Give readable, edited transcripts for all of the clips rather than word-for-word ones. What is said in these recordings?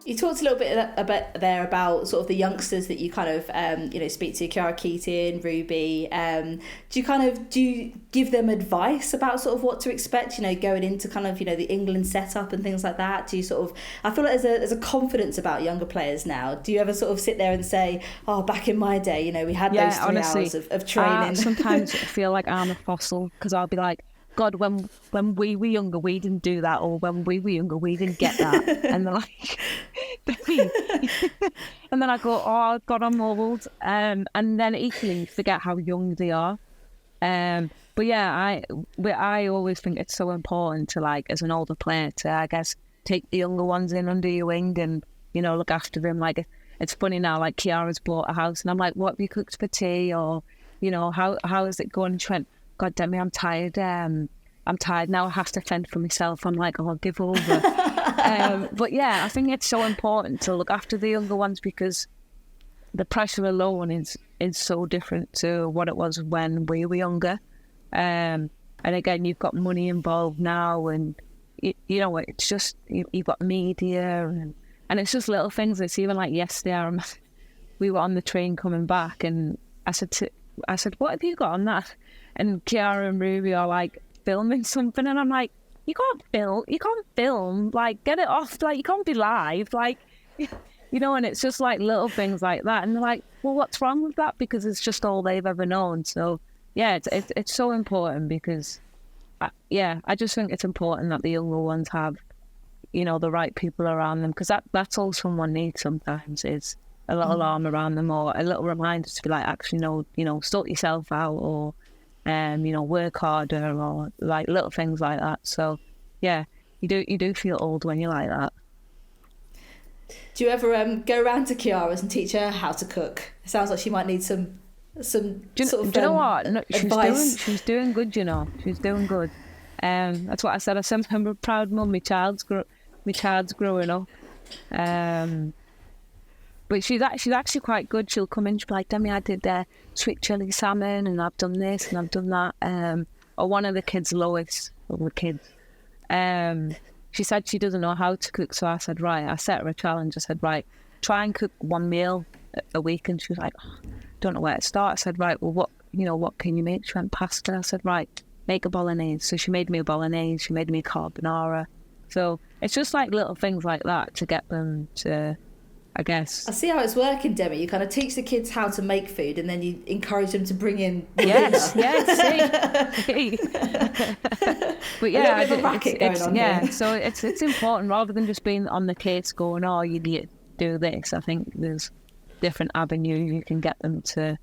You talked a little bit about sort of the youngsters that you kind of speak to, Kiara Keating, Ruby. Do you give them advice about sort of what to expect, going into kind of the England setup and things like that? Do you sort of, I feel like there's a confidence about younger players now. Do you ever sort of sit there and say, oh, back in my day, we had those 3 honestly, hours of training? Sometimes I feel like I'm a fossil because I'll be like, God, when we were younger, we didn't do that, or when we were younger, we didn't get that. And they're like, and then I go, oh God, I'm old. And then equally forget how young they are. But yeah, I always think it's so important to, like, as an older player, to, I guess, take the younger ones in under your wing and, look after them. Like, it's funny now, like, Kiara's bought a house and I'm like, what have you cooked for tea? Or, how is it going? And she went, God damn me, I'm tired. I'm tired now. I have to fend for myself. I'm like, oh, I'll give over. But yeah, I think it's so important to look after the younger ones because the pressure alone is so different to what it was when we were younger. And again, you've got money involved now, and it's just you've got media, and it's just little things. It's even like yesterday, I remember we were on the train coming back, and I said, what have you got on that? And Kiara and Ruby are like filming something, and I'm like, you can't film, like, get it off, like, you can't be live, like, and it's just like little things like that, and they're like, well, what's wrong with that? Because it's just all they've ever known. So yeah, it's so important because I just think it's important that the younger ones have the right people around them, because that's all someone needs sometimes, is a little arm around them, or a little reminder to be like, actually, no, sort yourself out, or work harder, or like little things like that. So yeah, you do feel old when you're like that. Do you ever go around to Kiara's and teach her how to cook? It sounds like she might need some do you know what? No, she's doing good. She's doing good. That's what I said. I'm a proud mum. My child's growing up. But she's actually quite good. She'll come in, she'll be like, Demi, I did sweet chili salmon, and I've done this and I've done that. Or one of the kids, Lois, she said she doesn't know how to cook. So I said, right, I set her a challenge. I said, right, try and cook one meal a week. And she was like, oh, don't know where to start. I said, right, well, what can you make? She went, pasta. I said, right, make a bolognese. So she made me a bolognese. She made me a carbonara. So it's just like little things like that to get them to, I guess. I see how it's working, Demi. You kind of teach the kids how to make food, and then you encourage them to bring in the see. But yeah, so it's important, rather than just being on the case going, oh, you need to do this. I think there's different avenues you can get them to,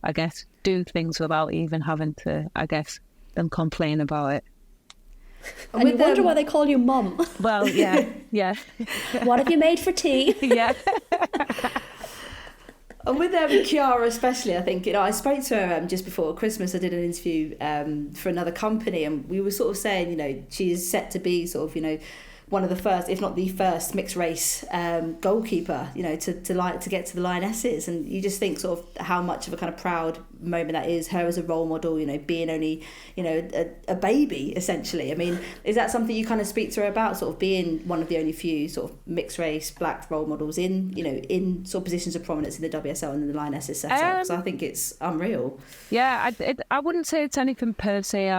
I guess, do things without even having to, I guess, them complain about it. And you wonder why they call you mum. Well, yeah. What have you made for tea? Yeah. And with Kiara especially, I think, I spoke to her just before Christmas. I did an interview for another company, and we were sort of saying, she's set to be sort of, one of the first, if not the first, mixed race goalkeeper, to get to the Lionesses. And you just think sort of how much of a kind of proud moment that is, her as a role model, being only, a baby, essentially. I mean, is that something you kind of speak to her about, sort of being one of the only few sort of mixed race black role models in sort of positions of prominence in the WSL and in the Lionesses setup? Because I think it's unreal. Yeah, I wouldn't say it's anything per se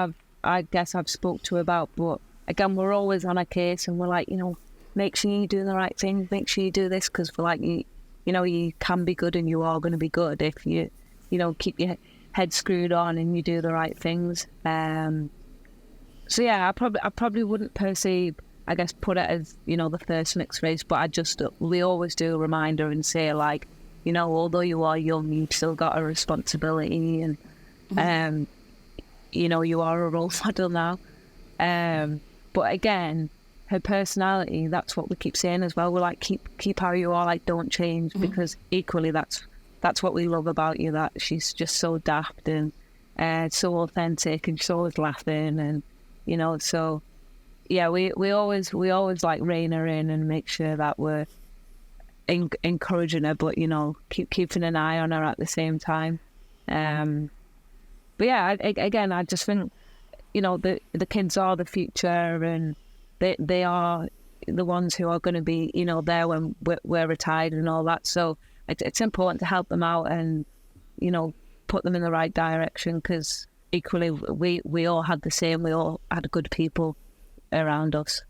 I guess I've spoke to her about, but again, we're always on a case, and we're like, make sure you're doing the right thing, make sure you do this, because we're like, you can be good, and you are going to be good if you, keep your head screwed on and you do the right things. So yeah, I probably wouldn't per se, I guess, put it as, the first mixed race, but we always do a reminder and say, like, although you are young, you've still got a responsibility, and you are a role model now. But again, her personality, that's what we keep saying as well. We're like, keep how you are, like, don't change, because equally that's what we love about you, that she's just so daft and so authentic, and she's always laughing, and so yeah, we always like rein her in and make sure that we're encouraging her, but keeping an eye on her at the same time. But yeah, I just think, the kids are the future, and they are, the ones who are going to be, you know, there when we're retired and all that. So it's important to help them out and, you know, put them in the right direction, because equally we all had the same. We all had good people around us.